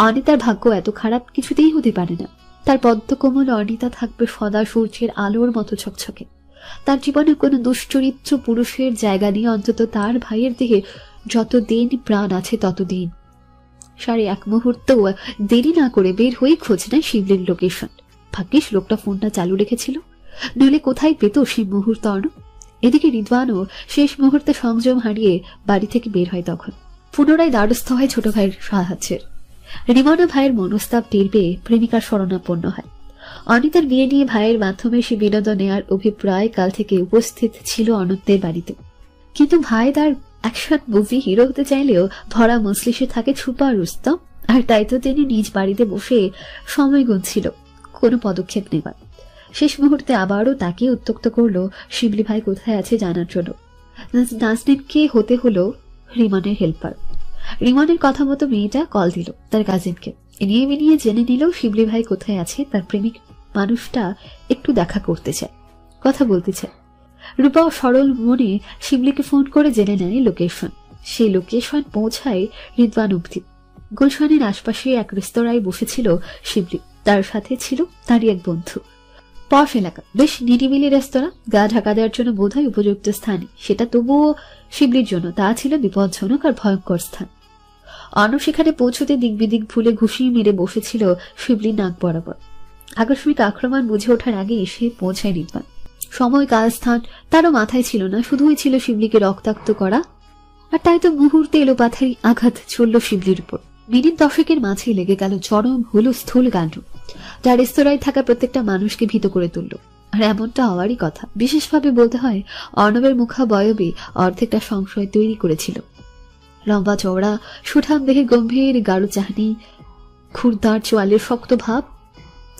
অনিতার ভাগ্য এত খারাপ কিছুতেই হতে পারে না। তার পদ্মকোমল অনিতা থাকবে সদা সূর্যের আলোর মতো ছকছকে। তার জীবনে কোনো দুশ্চরিত্র পুরুষের জায়গা নিয়ে অন্তত তার ভাইয়ের দেহে যতদিন প্রাণ আছে ততদিন। 1.5 মুহূর্ত দেরি না করে বের হয়ে খোঁজ নেয় শিবলির লোকেশন। ভাগ্যিস লোকটা ফোনটা চালু রেখেছিল, নইলে কোথায় পেত সেই মুহূর্ত অর্ণব। এদিকে রিদওয়ানও শেষ মুহূর্তে সংযম হারিয়ে বাড়ি থেকে বের হয়। তখন পুনরায় দ্বারস্থ হয় ছোট ভাইয়ের সাহায্যের। রিমনা ভাইয়ের মনস্তাপ টের পেয়ে প্রেমিকার শরণাপন্ন হয়। অনিতার বিয়ে নিয়ে ভাইয়ের মাধ্যমে সে বিনোদন নেওয়ার অভিপ্রায় কাল থেকে উপস্থিত ছিল অনন্তের বাড়িতে। কিন্তু ভাই তার অ্যাকশন মুভি হিরো হতে চাইলেও ভরা মজলিসে থাকে ছুপা রুস্তম, আর তাই তো তিনি নিজ বাড়িতে বসে সময় গুনছিল কোনো পদক্ষেপ নেবার। শেষ মুহূর্তে আবারও তাকে উত্ত্যক্ত করলো শিবলি ভাই কোথায় আছে জানার জন্য। নাজনীনকে হতে হলো রিমানের হেল্পার। রিমানের কথা মতো মেয়েটা কল দিল তার কাজিনকে, এনিয়ে বিনিয়ে জেনে নিল শিবলি ভাই কোথায় আছে। তার প্রেমিক মানুষটা একটু দেখা করতে চায়, কথা বলতে চায়। রূপা সরল মনে শিবলিকে ফোন করে জেনে নেয় লোকেশন। সেই লোকেশন পৌঁছায় রিদওয়ান অবধি। গুলশানের আশপাশে এক রেস্তোরাঁয় বসেছিল শিবলি, তার সাথে ছিল তারই এক বন্ধু। পশ এলাকা, বেশ নিরিবিলি রেস্তোরাঁ, গা ঢাকা দেওয়ার জন্য বোধহয় উপযুক্ত স্থানে সেটা, তবুও শিবলির জন্য তা ছিল বিপজ্জনক আর ভয়ঙ্কর স্থান। অর্ণব সেখানে পৌঁছতে দিক বিদিক ভুলে ঘুষি মেরে বসেছিল শিবলির নাক বরাবর। আকস্মিক আক্রমণ বুঝে ওঠার আগে এসে পৌঁছায় রিদওয়ান। সময়, কাল, স্থান তারও মাথায় ছিল না, শুধুই ছিল শিবলিকে রক্তাক্ত করা। আর তাই তো মুহূর্তে এলোপাথারি আঘাত চলল শিবলির উপর। মিনিট 10 মাঝে লেগে গেল চরম হুলস্থুল কাণ্ড, যা রেস্তোরাঁয় থাকা প্রত্যেকটা মানুষকে ভীত করে তুলল। আর এমনটা হওয়ারই কথা, বিশেষভাবে বলতে হয় অর্ণবের মুখাবয়বে অর্ধেকটা সংশয় তৈরি করেছিল। লম্বা চওড়া, সুঠাম দেহে গম্ভীর গাঢ় চাহনি, খুরদার চোয়ালের শক্ত ভাব,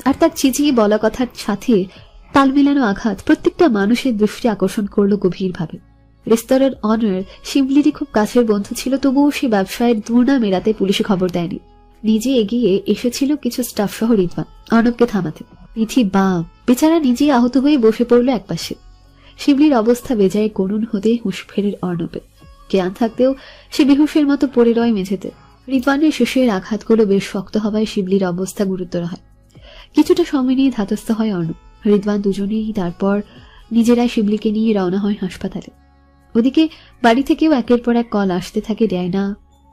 আর তার চিচিয়ে বলা কথার সাথে তাল মেলানো আঘাত প্রত্যেকটা মানুষের দৃষ্টি আকর্ষণ করলো গভীরভাবে। রেস্তোরাঁর অনার শিবলিরই খুব কাছের বন্ধু ছিল, তবুও সে ব্যবসায়ের দুর্নাম এড়াতে পুলিশে খবর দেয়নি। নিজে এগিয়ে এসেছিল কিছু স্টাফ সহ রিদওয়ান অর্ণবকে থামাতে। পিঠি বাম, বেচারা নিজেই আহত হয়ে বসে পড়ল একপাশে। শিবলির অবস্থা বেজায় করুণ হতে হুঁশ ফেরের অর্ণবের। জ্ঞান থাকতেও সে বেহুশের মতো পড়ে রয় মেঝেতে। রিদওয়ানের শেষের আঘাতগুলো বেশ শক্ত হওয়ায় শিবলির অবস্থা গুরুতর হয়। কিছুটা সময় নিয়ে ধাতস্থ হয় অর্ণব। রিদওয়ান দুজনেই তারপর নিজেরাই শিবলিকে নিয়ে রওনা হয় হাসপাতালে। ওদিকে বাড়ি থেকেও একের পর এক কল আসতে থাকে ডায়না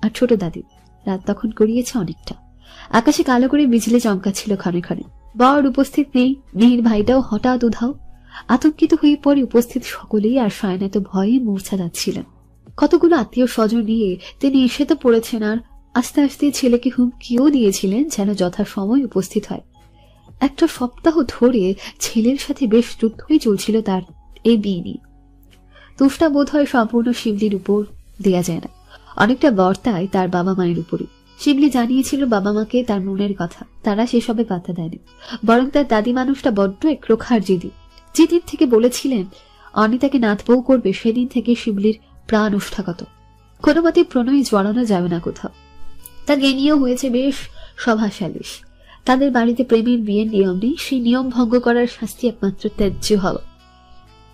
আর ছোট দাদি। রাত তখন গড়িয়েছে অনেকটা। আকাশে কালো করে বিজলি চমকাচ্ছিল ক্ষণে ক্ষণে। বর উপস্থিত নেই, মেয়ের ভাইটাও হঠাৎ উধাও। আতঙ্কিত হয়ে পড়ে উপস্থিত সকলেই, আর সায়না তো ভয়ে মূর্ছা যাচ্ছিলেন। কতগুলো আত্মীয় স্বজন নিয়ে তিনি এসে তো পড়েছেন, আর আস্তে আস্তে ছেলেকে হুমকিও দিয়েছিলেন যেন যথাসময় উপস্থিত হয়। একটা সপ্তাহ ধরে ছেলের সাথে বেশ যুদ্ধই চলছিল তার এই বিয়ে নিয়ে। তুষ্টা বোধ হয় সম্পূর্ণ শিবলির উপর দেয়া যায় না, অনেকটা বর্তায় তার বাবা মায়ের উপরে। শিবলি জানিয়েছিল বাবা মাকে তার মনের কথা, তারা সেসবে পাত্তা দেয়নি। বরং তার দাদি মানুষটা বড্ড একরোখার জিদি। যেদিন থেকে বলেছিলেন অনিতাকে নাত বউ করবে, সেদিন থেকে শিবলির প্রাণ ওষ্ঠাগত। কোনো মতে প্রণয় জড়ানো যাবে না কোথাও। তা জ্ঞানীয় হয়েছে বেশ সভা সালিশ। তাদের বাড়িতে প্রেমের বিয়ের নিয়ম নেই, সেই নিয়ম ভঙ্গ করার শাস্তি একমাত্র ত্যায্য হওয়া।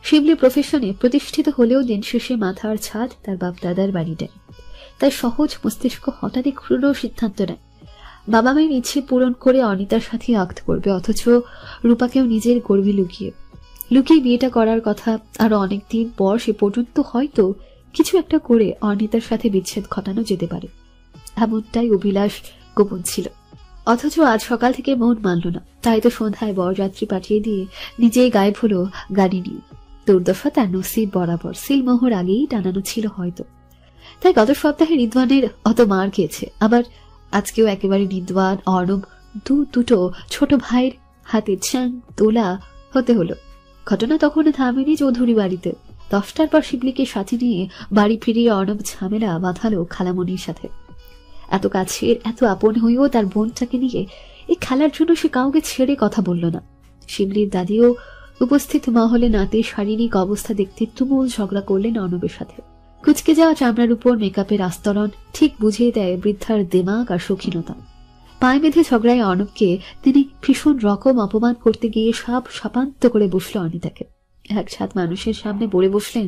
শিবলি প্রফেশনে প্রতিষ্ঠিত হলেও দিন শেষে মাথার ছাদ তার বাপ দাদার বাড়িটায়। তাই সহজ মস্তিষ্ক হঠাৎই ক্রূর সিদ্ধান্ত নেয় বাবা মায়ের ইচ্ছে পূরণ করে অনিতার সাথে আক্ত করবে, অথচ রূপাকেও নিজের গর্বে লুকিয়ে বিয়েটা করার কথা। আরো অনেকদিন পর সে পর্যন্ত হয়তো কিছু একটা করে অনিতার সাথে বিচ্ছেদ ঘটানো যেতে পারে, এমনটাই অভিলাষ গোপন ছিল। অথচ আজ সকাল থেকে মন মানল না। তাই তো সন্ধ্যায় বরযাত্রী পাঠিয়ে দিয়ে নিজেই গায়েব হলো গাড়ি নিয়ে। দুর্দশা তার নসিব বরাবর সিলমোহর আগেই টানানো ছিল হয়তো। তাই গত সপ্তাহে রিদওয়ানের অত মার খেয়েছে, আবার আজকেও একেবারে রিদওয়ান অর্ণব দুটো ছোট ভাইয়ের হাতে ছ্যাং তোলা হতে হলো। ঘটনা তখন থামেনি চৌধুরী বাড়িতে। 10টার পর শিবলিকে সাথে নিয়ে বাড়ি ফিরিয়ে অর্ণব ঝামেলা বাঁধালো খালামণির সাথে। এত কাছের, এত আপন হয়েও তার বোনটাকে নিয়ে এই খেলার জন্য সে কাউকে ছেড়ে কথা বলল না। শিবলির দাদিও উপস্থিত মহলে নাতের শারীরিক অবস্থা দেখতে তুমুল ঝগড়া করলেন অর্ণবের সাথে। কুচকে যাওয়া চামড়ার উপর মেকআপের আস্তরণ ঠিক বুঝিয়ে দেয় বৃদ্ধার দেমাগ আর শৌখিনতা। পায়ে বেঁধে ঝগড়ায় অর্ণবকে তিনি ভীষণ রকম অপমান করতে গিয়ে সাপ সাপান্ত করে বসল অনিতাকে। এক ছাদ মানুষের সামনে বলে বসলেন,